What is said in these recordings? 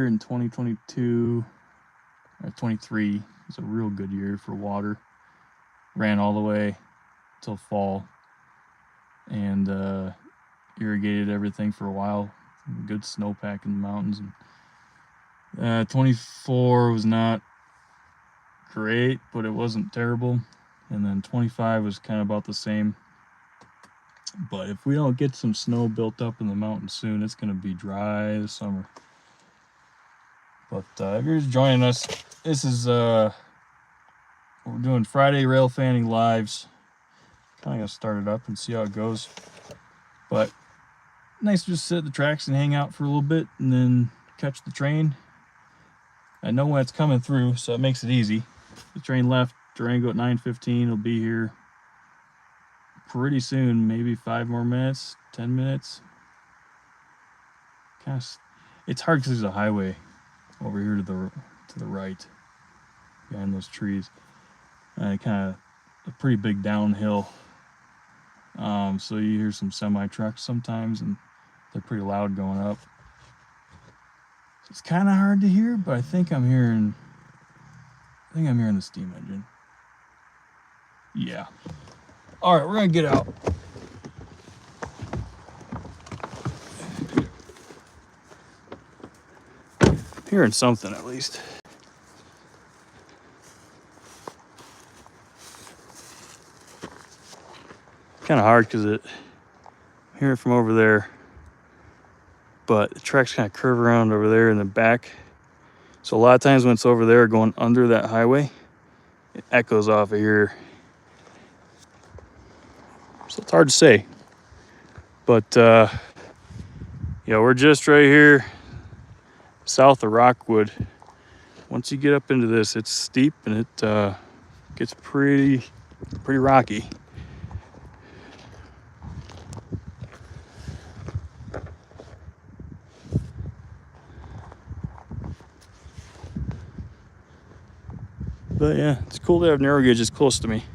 in 2022 or 23 was a real good year for water. Ran all the way till fall and irrigated everything for a while. Good snowpack in the mountains. And 24 was not great, but it wasn't terrible. And then 25 was kind of about the same. But if we don't get some snow built up in the mountains soon, it's going to be dry this summer. But if you're just joining us, this is we're doing Friday Railfanning lives. Kind of going to start it up and see how it goes. But nice to just sit at the tracks and hang out for a little bit and then catch the train. I know when it's coming through, so it makes it easy. The train left Durango at 9:15. It'll be here pretty soon, maybe 5 more minutes, 10 minutes. It's hard because there's a highway over here to the right behind those trees. And kind of a pretty big downhill. So you hear some semi trucks sometimes, and they're pretty loud going up. It's kind of hard to hear, but I think I'm hearing the steam engine. Yeah. All right, we're gonna get out. Hearing something at least. Kind of hard because I hear it from over there, but the tracks kind of curve around over there in the back. So a lot of times when it's over there going under that highway, it echoes off of here. So it's hard to say. But yeah, we're just right here south of Rockwood. Once you get up into this, it's steep and it gets pretty rocky. But yeah, it's cool to have narrow gauges close to me.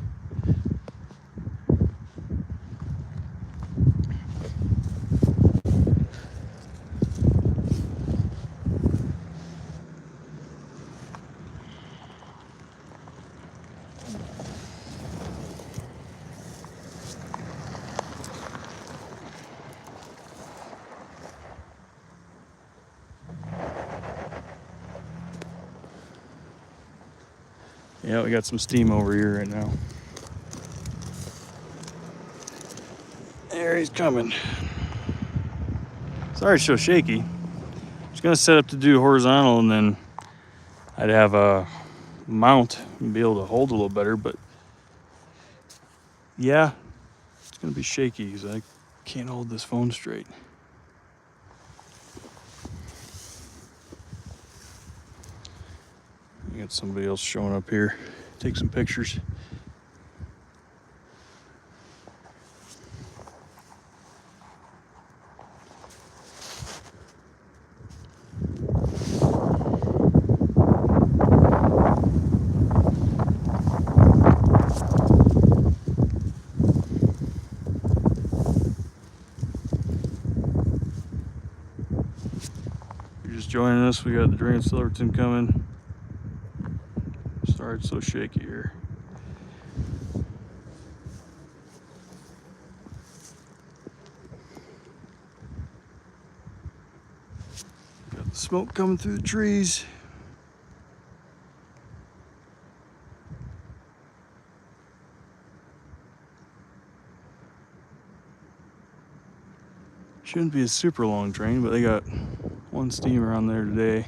Yeah, we got some steam over here right now. There he's coming. Sorry it's so shaky. I was gonna set up to do horizontal and then I'd have a mount and be able to hold a little better, but yeah, it's gonna be shaky because I can't hold this phone straight. I got somebody else showing up here. Take some pictures. If you're just joining us, we got the Durango Silverton coming. Sorry it's so shaky here. Got the smoke coming through the trees. Shouldn't be a super long train, but they got one steamer on there today.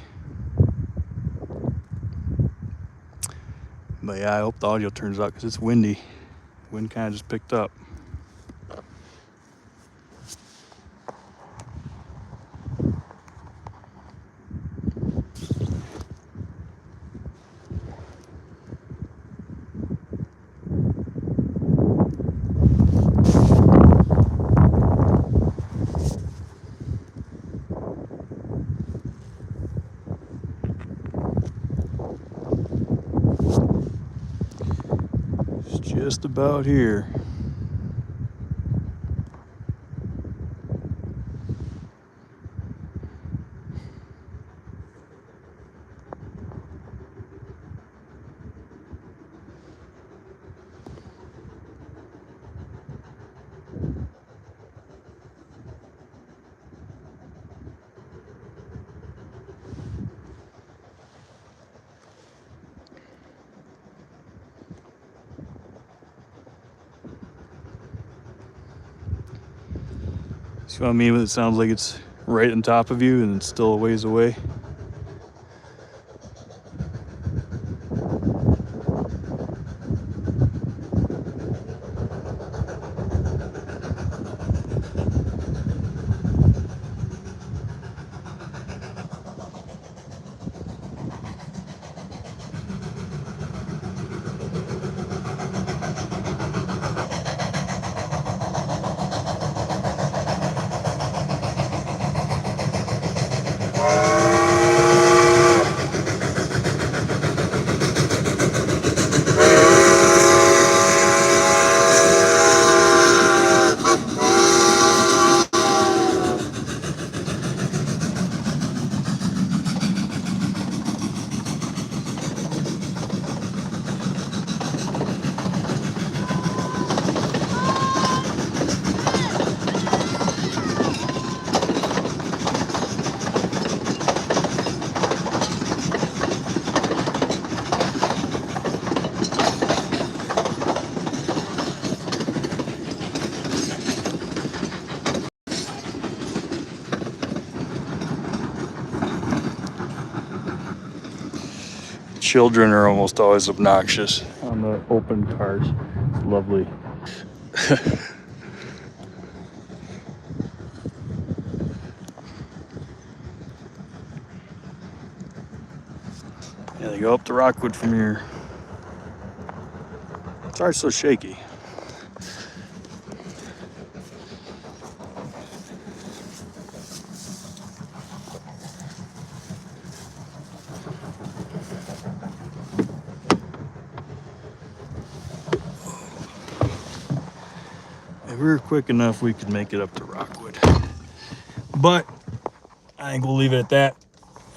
But yeah, I hope the audio turns out because it's windy. Wind kind of just picked up. It's just about here. See what I mean? It sounds like it's right on top of you and it's still a ways away. Children are almost always obnoxious on the open cars. It's lovely. Yeah, they go up to Rockwood from here. Sorry it's so shaky. If we were quick enough, we could make it up to Rockwood. But I think we'll leave it at that.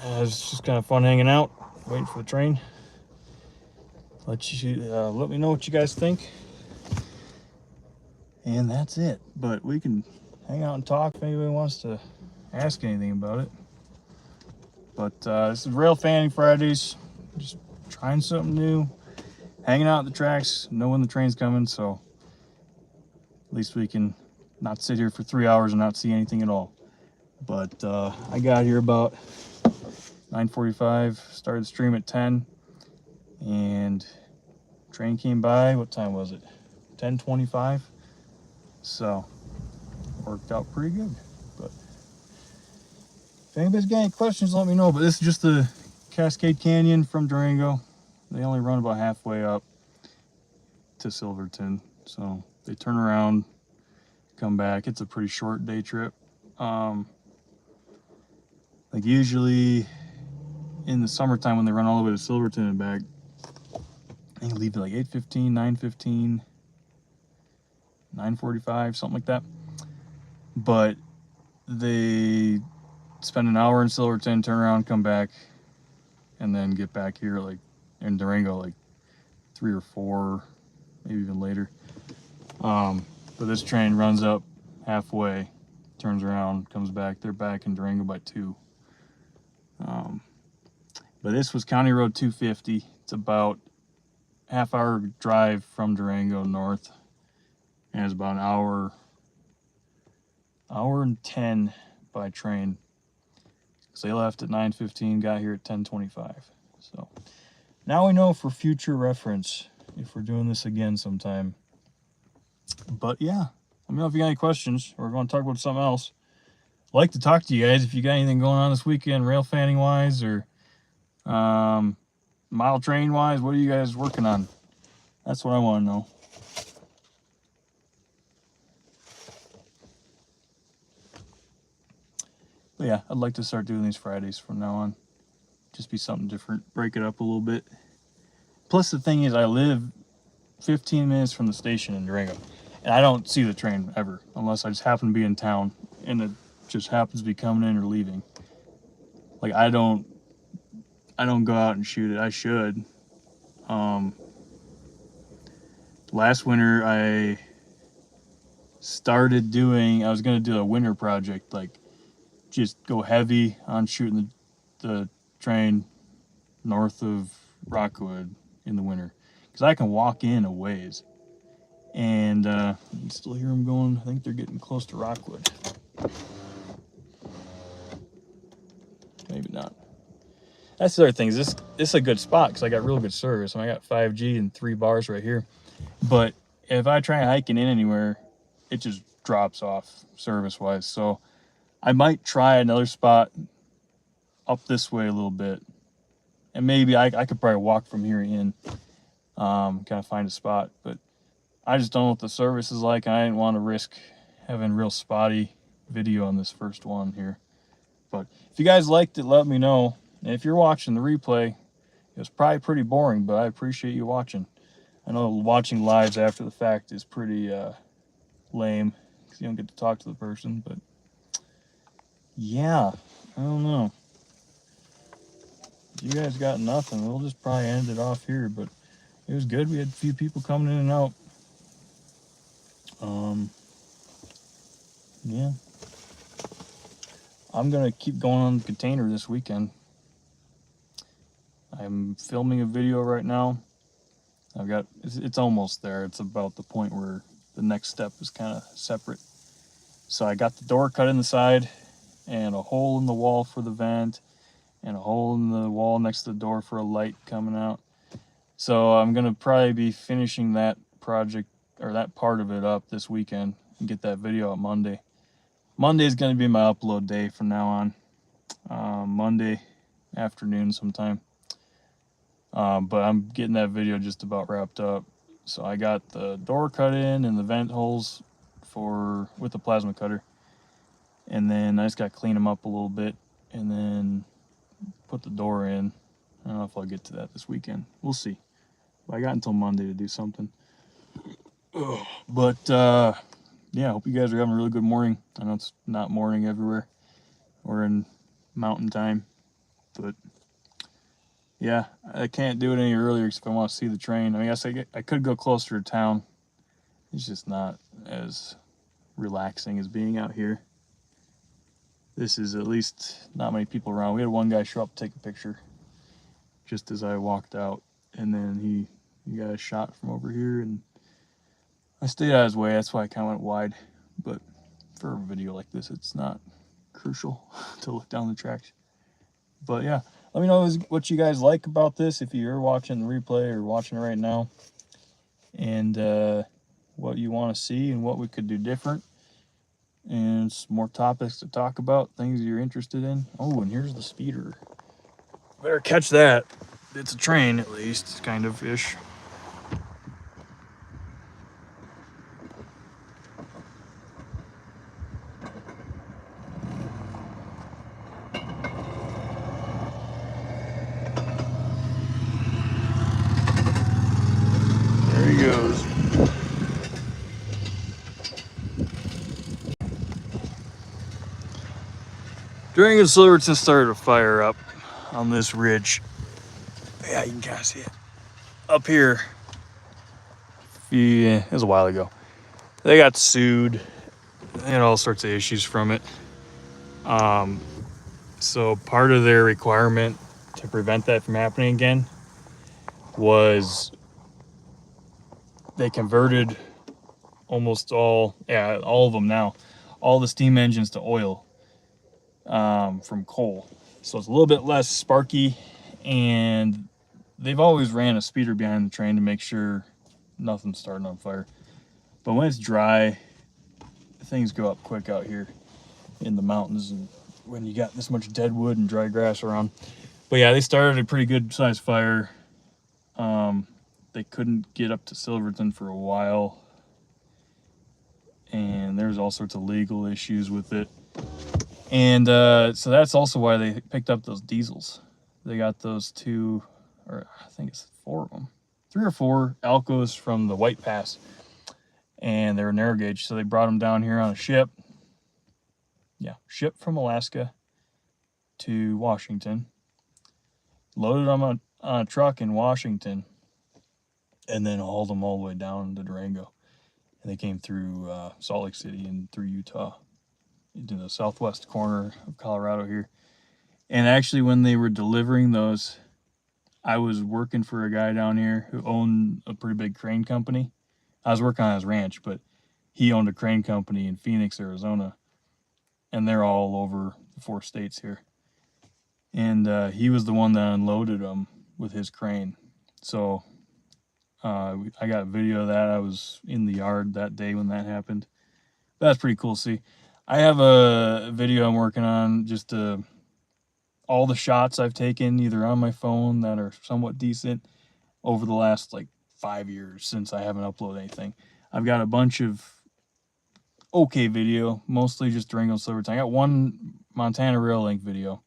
It's just kind of fun hanging out, waiting for the train. Let me know what you guys think. And that's it. But we can hang out and talk if anybody wants to ask anything about it. But this is Rail Fanning Fridays. Just trying something new. Hanging out at the tracks, know when the train's coming, so at least we can not sit here for 3 hours and not see anything at all. But I got here about 9:45, started the stream at 10, and train came by, what time was it? 10:25, so worked out pretty good. But if anybody's got any questions, let me know. But this is just the Cascade Canyon from Durango. They only run about halfway up to Silverton, so they turn around, come back. It's a pretty short day trip. Like usually in the summertime when they run all the way to Silverton and back, I think leave at like 8:15, 9:15, 9:45, something like that. But they spend an hour in Silverton, turn around, come back, and then get back here like in Durango like 3 or 4, maybe even later. But this train runs up halfway, turns around, comes back. They're back in Durango by 2. But this was County Road 250. It's about half-hour drive from Durango north, and it's about an hour and 10 by train. So they left at 9:15, got here at 10:25. So now we know for future reference if we're doing this again sometime. But yeah, let me know if you got any questions. We're going to talk about something else. I'd like to talk to you guys if you got anything going on this weekend, rail fanning wise or model train wise. What are you guys working on? That's what I want to know. But yeah, I'd like to start doing these Fridays from now on. Just be something different, break it up a little bit. Plus the thing is I live 15 minutes from the station in Durango, and I don't see the train ever unless I just happen to be in town and it just happens to be coming in or leaving. Like I don't go out and shoot it. I should. Last winter I started doing, I was going to do a winter project, like just go heavy on shooting the train north of Rockwood in the winter, because I can walk in a ways. And you can still hear them going. I think they're getting close to Rockwood. Maybe not. That's the other thing. Is this is a good spot because I got real good service. I got 5G and 3 bars right here. But if I try hiking in anywhere, it just drops off service-wise. So I might try another spot up this way a little bit. And maybe I could probably walk from here in, kind of find a spot. But I just don't know what the service is like. And I didn't want to risk having real spotty video on this first one here. But if you guys liked it, let me know. And if you're watching the replay, it was probably pretty boring, but I appreciate you watching. I know watching lives after the fact is pretty lame because you don't get to talk to the person, but yeah, I don't know. You guys got nothing. We'll just probably end it off here, but it was good. We had a few people coming in and out. Yeah. I'm going to keep going on the container this weekend. I'm filming a video right now. It's almost there. It's about the point where the next step is kind of separate. So I got the door cut in the side and a hole in the wall for the vent and a hole in the wall next to the door for a light coming out. So I'm going to probably be finishing that project or that part of it up this weekend and get that video out Monday. Monday is going to be my upload day from now on. Monday afternoon sometime. But I'm getting that video just about wrapped up. So I got the door cut in and the vent holes with the plasma cutter. And then I just got to clean them up a little bit and then put the door in. I don't know if I'll get to that this weekend. We'll see. But I got until Monday to do something. But yeah, I hope you guys are having a really good morning. I know it's not morning everywhere. We're in mountain time. But yeah, I can't do it any earlier because if I want to see the train. I mean, I could go closer to town. It's just not as relaxing as being out here. This is at least not many people around. We had one guy show up to take a picture just as I walked out, and then he got a shot from over here, and I stayed out of his way. That's why I kind of went wide. But for a video like this, it's not crucial to look down the tracks. But yeah, let me know what you guys like about this if you're watching the replay or watching it right now, and what you want to see and what we could do different, and some more topics to talk about, things you're interested in. Oh, and here's the speeder. Better catch that. It's a train, at least, kind of ish. There he goes. During Silverton started to fire up on this ridge. Yeah, you can kind of see it. Up here, it was a while ago. They got sued. They had all sorts of issues from it. So part of their requirement to prevent that from happening again was they converted almost all of them now, all the steam engines to oil from coal. So it's a little bit less sparky, and they've always ran a speeder behind the train to make sure nothing's starting on fire. But when it's dry, things go up quick out here in the mountains, and when you got this much dead wood and dry grass around. But yeah, they started a pretty good sized fire. They couldn't get up to Silverton for a while, and there's all sorts of legal issues with it. And so that's also why they picked up those diesels. They got those 2, or I think it's 4 of them, 3 or 4 Alcos from the White Pass, and they were narrow gauge, so they brought them down here on a ship. Yeah, ship from Alaska to Washington, loaded them on a truck in Washington, and then hauled them all the way down to Durango. And they came through Salt Lake City and through Utah into the southwest corner of Colorado here. And actually, when they were delivering those, I was working for a guy down here who owned a pretty big crane company. I was working on his ranch, but he owned a crane company in Phoenix, Arizona. and they're all over the 4 states here. And he was the one that unloaded them with his crane. So I got video of that. I was in the yard that day when that happened. That's pretty cool to see. I have a video I'm working on, just all the shots I've taken either on my phone that are somewhat decent over the last like 5 years since I haven't uploaded anything. I've got a bunch of okay video, mostly just Durango Silver Tongue. I got one Montana Rail Link video,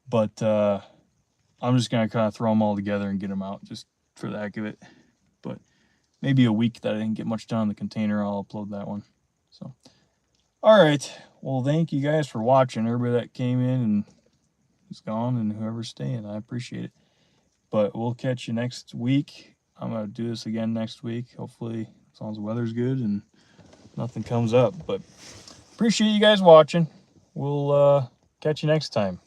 but I'm just gonna kind of throw them all together and get them out just for the heck of it. But maybe a week that I didn't get much done on the container, I'll upload that one. So, all right. Well, thank you guys for watching. Everybody that came in and is gone, and whoever's staying, I appreciate it. But we'll catch you next week. I'm gonna do this again next week, hopefully, as long as the weather's good and nothing comes up. But appreciate you guys watching. We'll catch you next time.